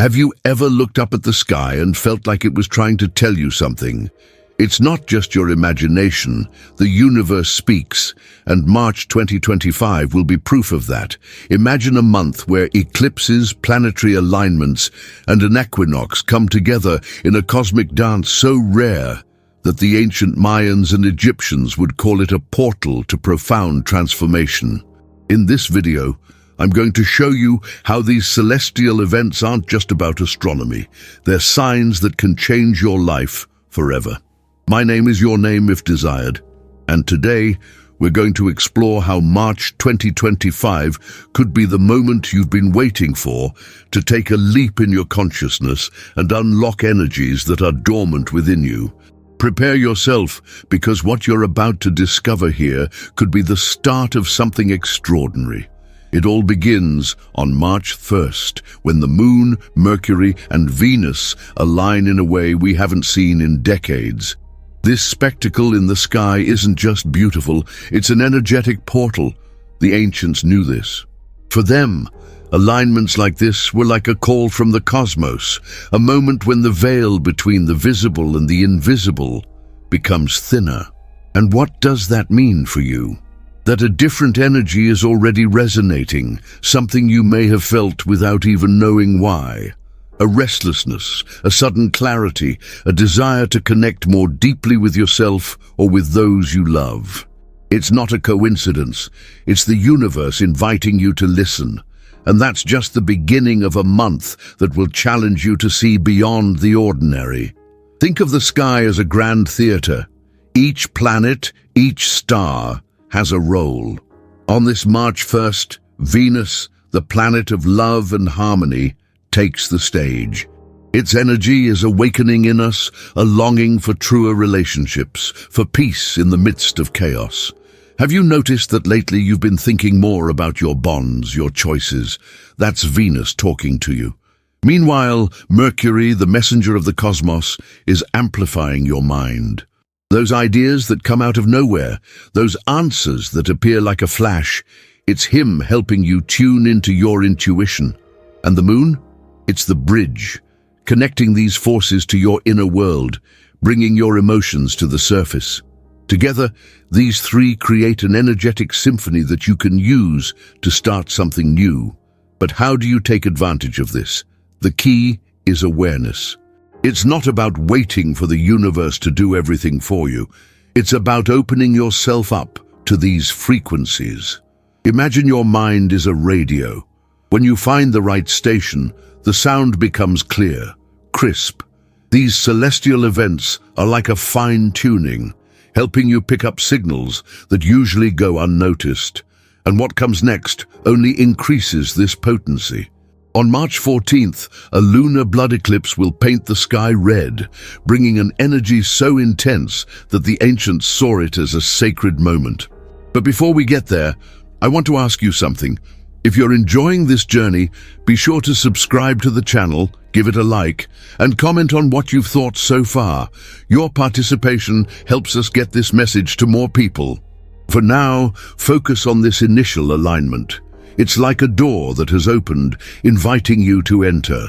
Have you ever looked up at the sky and felt like it was trying to tell you something? It's not just your imagination. The universe speaks, and March 2025 will be proof of that. Imagine a month where eclipses, planetary alignments, and an equinox come together in a cosmic dance so rare that the ancient Mayans and Egyptians would call it a portal to profound transformation. In this video, I'm going to show you how these celestial events aren't just about astronomy. They're signs that can change your life forever. My name is your name if desired, and today we're going to explore how March 2025 could be the moment you've been waiting for to take a leap in your consciousness and unlock energies that are dormant within you. Prepare yourself, because what you're about to discover here could be the start of something extraordinary. It all begins on March 1st, when the Moon, Mercury, and Venus align in a way we haven't seen in decades. This spectacle in the sky isn't just beautiful, it's an energetic portal. The ancients knew this. For them, alignments like this were like a call from the cosmos, a moment when the veil between the visible and the invisible becomes thinner. And what does that mean for you? That a different energy is already resonating, something you may have felt without even knowing why. A restlessness, a sudden clarity, a desire to connect more deeply with yourself or with those you love. It's not a coincidence, it's the universe inviting you to listen. And that's just the beginning of a month that will challenge you to see beyond the ordinary. Think of the sky as a grand theater. Each planet, each star, has a role. On this March 1st, Venus, the planet of love and harmony, takes the stage. Its energy is awakening in us a longing for truer relationships, for peace in the midst of chaos. Have you noticed that lately you've been thinking more about your bonds, your choices? That's Venus talking to you. Meanwhile, Mercury, the messenger of the cosmos, is amplifying your mind. Those ideas that come out of nowhere, those answers that appear like a flash, it's him helping you tune into your intuition. And the moon? It's the bridge, connecting these forces to your inner world, bringing your emotions to the surface. Together, these three create an energetic symphony that you can use to start something new. But how do you take advantage of this? The key is awareness. It's not about waiting for the universe to do everything for you. It's about opening yourself up to these frequencies. Imagine your mind is a radio. When you find the right station, the sound becomes clear, crisp. These celestial events are like a fine-tuning, helping you pick up signals that usually go unnoticed. And what comes next only increases this potency. On March 14th, a lunar blood eclipse will paint the sky red, bringing an energy so intense that the ancients saw it as a sacred moment. But before we get there, I want to ask you something. If you're enjoying this journey, be sure to subscribe to the channel, give it a like, and comment on what you've thought so far. Your participation helps us get this message to more people. For now, focus on this initial alignment. It's like a door that has opened, inviting you to enter.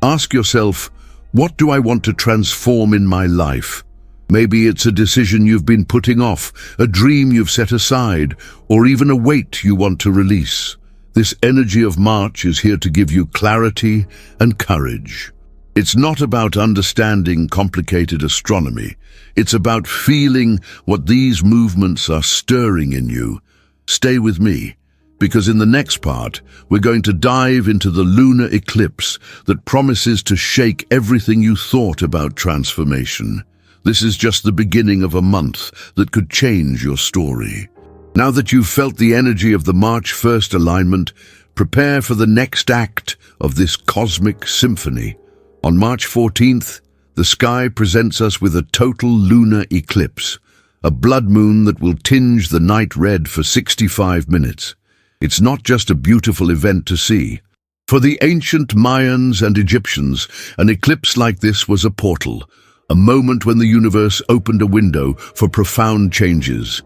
Ask yourself, what do I want to transform in my life? Maybe it's a decision you've been putting off, a dream you've set aside, or even a weight you want to release. This energy of March is here to give you clarity and courage. It's not about understanding complicated astronomy. It's about feeling what these movements are stirring in you. Stay with me, because in the next part, we're going to dive into the lunar eclipse that promises to shake everything you thought about transformation. This is just the beginning of a month that could change your story. Now that you've felt the energy of the March 1st alignment, prepare for the next act of this cosmic symphony. On March 14th, the sky presents us with a total lunar eclipse, a blood moon that will tinge the night red for 65 minutes. It's not just a beautiful event to see. For the ancient Mayans and Egyptians, an eclipse like this was a portal, a moment when the universe opened a window for profound changes.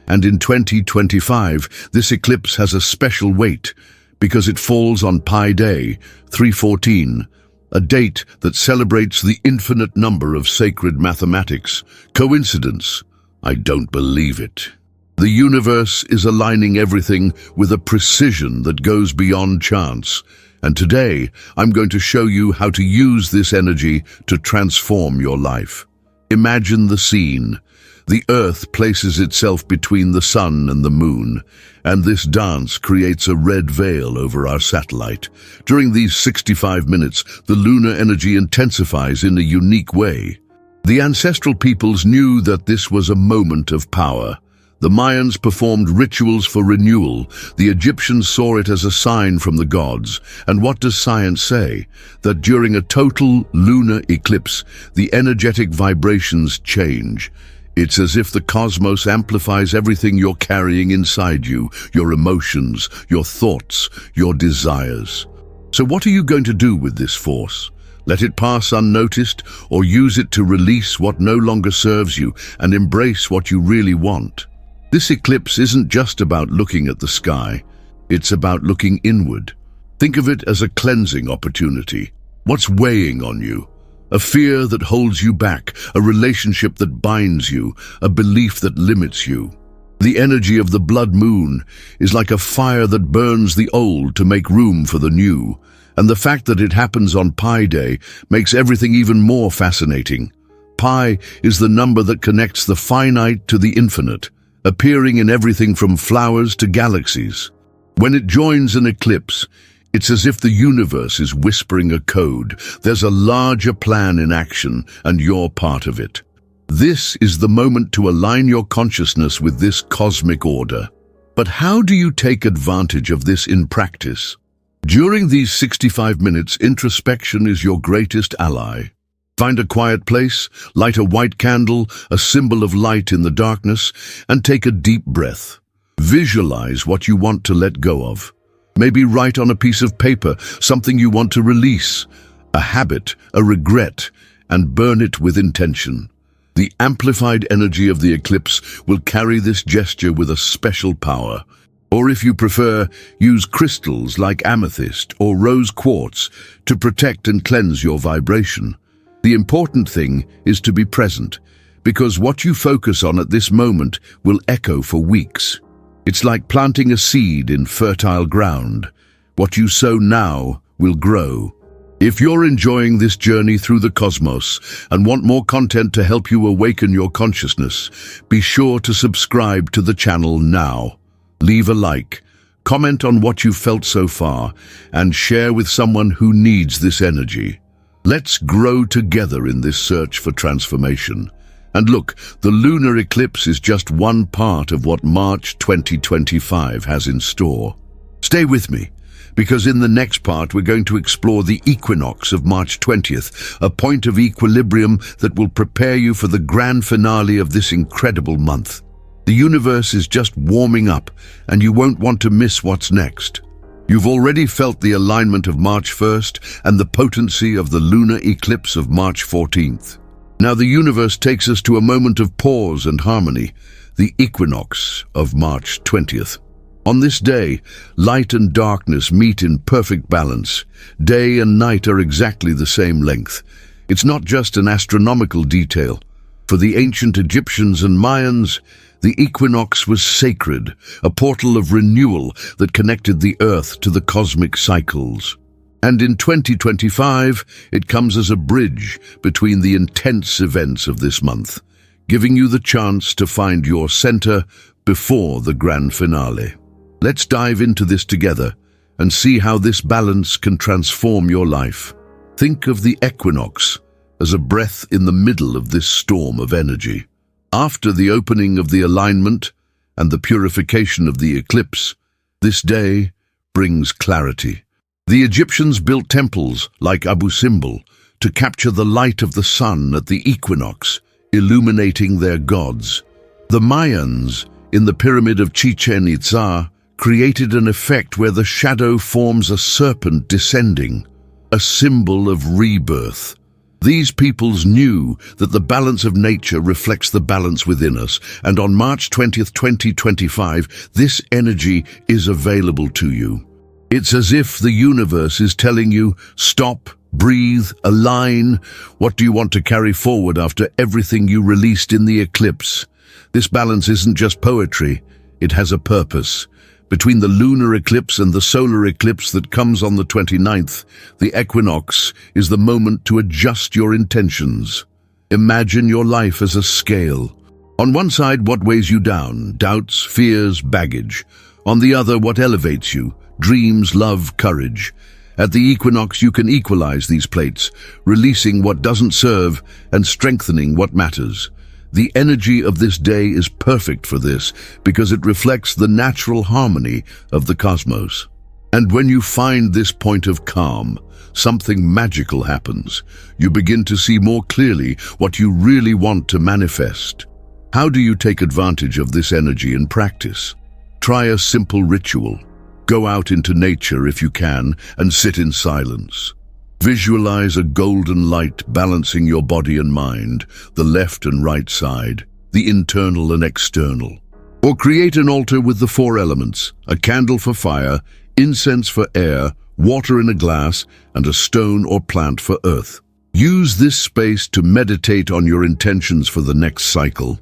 And in 2025, this eclipse has a special weight because it falls on Pi Day, 314, a date that celebrates the infinite number of sacred mathematics. Coincidence? I don't believe it. The universe is aligning everything with a precision that goes beyond chance. And today, I'm going to show you how to use this energy to transform your life. Imagine the scene. The Earth places itself between the Sun and the Moon, and this dance creates a red veil over our satellite. During these 65 minutes, the lunar energy intensifies in a unique way. The ancestral peoples knew that this was a moment of power. The Mayans performed rituals for renewal. The Egyptians saw it as a sign from the gods. And what does science say? That during a total lunar eclipse, the energetic vibrations change. It's as if the cosmos amplifies everything you're carrying inside you, your emotions, your thoughts, your desires. So what are you going to do with this force? Let it pass unnoticed, or use it to release what no longer serves you and embrace what you really want? This eclipse isn't just about looking at the sky. It's about looking inward. Think of it as a cleansing opportunity. What's weighing on you? A fear that holds you back, a relationship that binds you, a belief that limits you. The energy of the blood moon is like a fire that burns the old to make room for the new. And the fact that it happens on Pi Day makes everything even more fascinating. Pi is the number that connects the finite to the infinite, appearing in everything from flowers to galaxies. When it joins an eclipse, it's as if the universe is whispering a code. There's a larger plan in action, and you're part of it. This is the moment to align your consciousness with this cosmic order. But how do you take advantage of this in practice? During these 65 minutes, introspection is your greatest ally. Find a quiet place, light a white candle, a symbol of light in the darkness, and take a deep breath. Visualize what you want to let go of. Maybe write on a piece of paper something you want to release, a habit, a regret, and burn it with intention. The amplified energy of the eclipse will carry this gesture with a special power. Or if you prefer, use crystals like amethyst or rose quartz to protect and cleanse your vibration. The important thing is to be present, because what you focus on at this moment will echo for weeks. It's like planting a seed in fertile ground. What you sow now will grow. If you're enjoying this journey through the cosmos and want more content to help you awaken your consciousness, be sure to subscribe to the channel now. Leave a like, comment on what you've felt so far, and share with someone who needs this energy. Let's grow together in this search for transformation. And look, the lunar eclipse is just one part of what March 2025 has in store. Stay with me, because in the next part we're going to explore the Equinox of March 20th, a point of equilibrium that will prepare you for the grand finale of this incredible month. The universe is just warming up, and you won't want to miss what's next. You've already felt the alignment of March 1st and the potency of the lunar eclipse of March 14th. Now the universe takes us to a moment of pause and harmony, the Equinox of March 20th. On this day, light and darkness meet in perfect balance. Day and night are exactly the same length. It's not just an astronomical detail. For the ancient Egyptians and Mayans, the equinox was sacred, a portal of renewal that connected the earth to the cosmic cycles. And in 2025, it comes as a bridge between the intense events of this month, giving you the chance to find your center before the grand finale. Let's dive into this together and see how this balance can transform your life. Think of the equinox as a breath in the middle of this storm of energy. After the opening of the alignment and the purification of the eclipse, this day brings clarity. The Egyptians built temples like Abu Simbel to capture the light of the sun at the equinox, illuminating their gods. The Mayans, in the pyramid of Chichen Itza, created an effect where the shadow forms a serpent descending, a symbol of rebirth. These peoples knew that the balance of nature reflects the balance within us, and on March 20th, 2025, this energy is available to you. It's as if the universe is telling you, stop, Breathe, align. What do you want to carry forward after everything you released in the eclipse? This balance isn't just poetry, it has a purpose. Between the lunar eclipse and the solar eclipse that comes on the 29th, the equinox is the moment to adjust your intentions. Imagine your life as a scale. On one side, what weighs you down? Doubts, fears, baggage. On the other, what elevates you? Dreams, love, courage. At the equinox, you can equalize these plates, releasing what doesn't serve and strengthening what matters. The energy of this day is perfect for this because it reflects the natural harmony of the cosmos. And when you find this point of calm, something magical happens. You begin to see more clearly what you really want to manifest. How do you take advantage of this energy in practice? Try a simple ritual. Go out into nature if you can and sit in silence. Visualize a golden light balancing your body and mind, the left and right side, the internal and external. Or create an altar with the four elements, a candle for fire, incense for air, water in a glass, and a stone or plant for earth. Use this space to meditate on your intentions for the next cycle.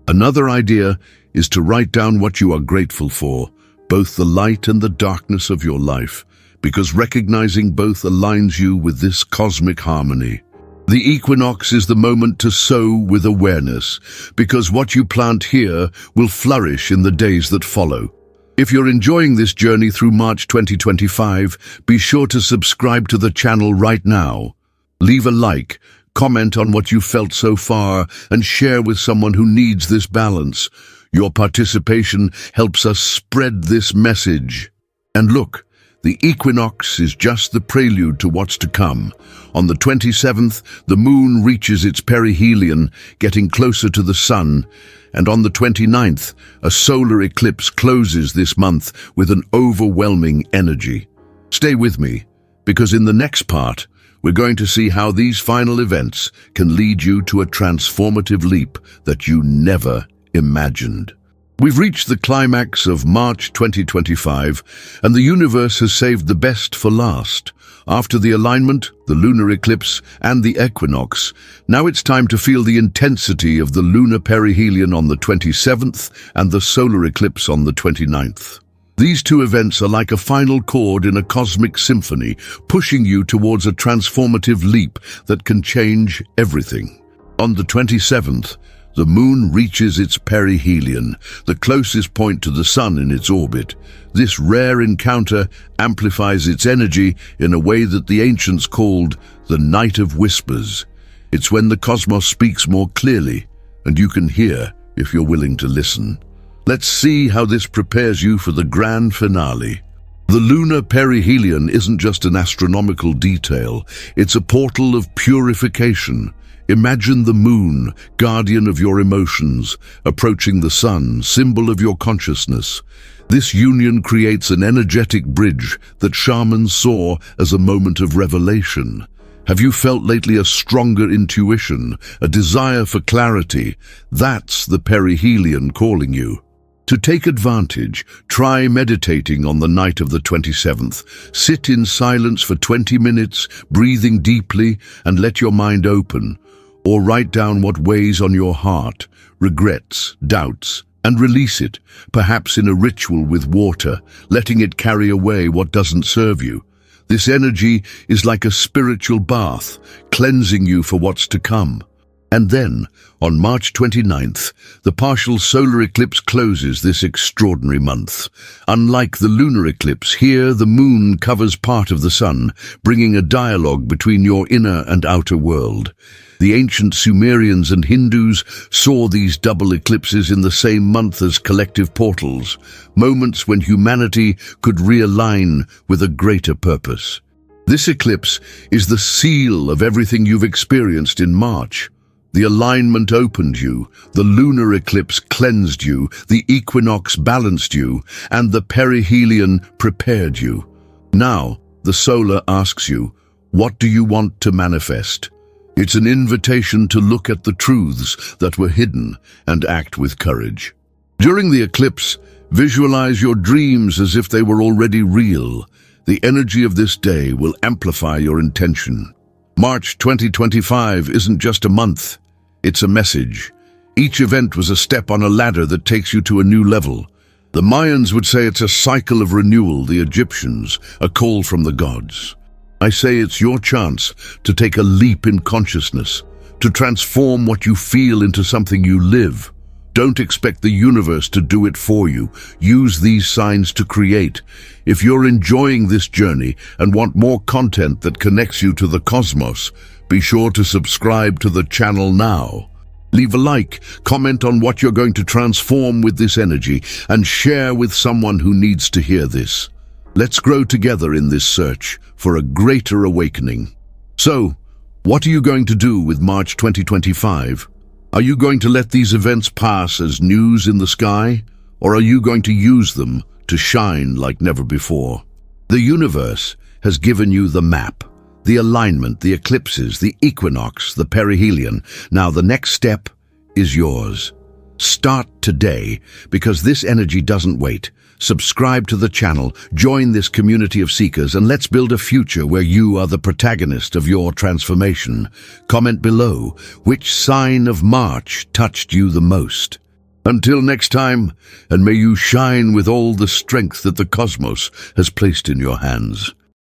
Another idea is to write down what you are grateful for, both the light and the darkness of your life, because recognizing both aligns you with this cosmic harmony. The equinox is the moment to sow with awareness, because what you plant here will flourish in the days that follow. If you're enjoying this journey through March 2025, be sure to subscribe to the channel right now. Leave a like, comment on what you felt so far, and share with someone who needs this balance. Your participation helps us spread this message. And look, the equinox is just the prelude to what's to come. On the 27th, the moon reaches its perihelion, getting closer to the sun, and on the 29th, a solar eclipse closes this month with an overwhelming energy. Stay with me, because in the next part, we're going to see how these final events can lead you to a transformative leap that you never imagined. We've reached the climax of March 2025, and the universe has saved the best for last. After the alignment, the lunar eclipse, and the equinox, now it's time to feel the intensity of the lunar perihelion on the 27th and the solar eclipse on the 29th. These two events are like a final chord in a cosmic symphony, pushing you towards a transformative leap that can change everything. On the 27th, the moon reaches its perihelion, the closest point to the sun in its orbit. This rare encounter amplifies its energy in a way that the ancients called the Night of Whispers. It's when the cosmos speaks more clearly, and you can hear if you're willing to listen. Let's see how this prepares you for the grand finale. The lunar perihelion isn't just an astronomical detail, it's a portal of purification. Imagine the moon, guardian of your emotions, approaching the sun, symbol of your consciousness. This union creates an energetic bridge that shamans saw as a moment of revelation. Have you felt lately a stronger intuition, a desire for clarity? That's the perihelion calling you. To take advantage, try meditating on the night of the 27th. Sit in silence for 20 minutes, breathing deeply, and let your mind open. Or write down what weighs on your heart, regrets, doubts, and release it, perhaps in a ritual with water, letting it carry away what doesn't serve you. This energy is like a spiritual bath, cleansing you for what's to come. And then, on March 29th, the partial solar eclipse closes this extraordinary month. Unlike the lunar eclipse, here the moon covers part of the sun, bringing a dialogue between your inner and outer world. The ancient Sumerians and Hindus saw these double eclipses in the same month as collective portals, moments when humanity could realign with a greater purpose. This eclipse is the seal of everything you've experienced in March. The alignment opened you, the lunar eclipse cleansed you, the equinox balanced you, and the perihelion prepared you. Now, the solar asks you, what do you want to manifest? It's an invitation to look at the truths that were hidden and act with courage. During the eclipse, visualize your dreams as if they were already real. The energy of this day will amplify your intention. March 2025 isn't just a month, it's a message. Each event was a step on a ladder that takes you to a new level. The Mayans would say it's a cycle of renewal, the Egyptians, a call from the gods. I say it's your chance to take a leap in consciousness, to transform what you feel into something you live. Don't expect the universe to do it for you. Use these signs to create. If you're enjoying this journey and want more content that connects you to the cosmos, be sure to subscribe to the channel now. Leave a like, comment on what you're going to transform with this energy, and share with someone who needs to hear this. Let's grow together in this search for a greater awakening. So, what are you going to do with March 2025? Are you going to let these events pass as news in the sky, or are you going to use them to shine like never before? The universe has given you the map, the alignment, the eclipses, the equinox, the perihelion. Now the next step is yours. Start today, because this energy doesn't wait. Subscribe to the channel, join this community of seekers, and let's build a future where you are the protagonist of your transformation. Comment below, which sign of March touched you the most? Until next time, and may you shine with all the strength that the cosmos has placed in your hands.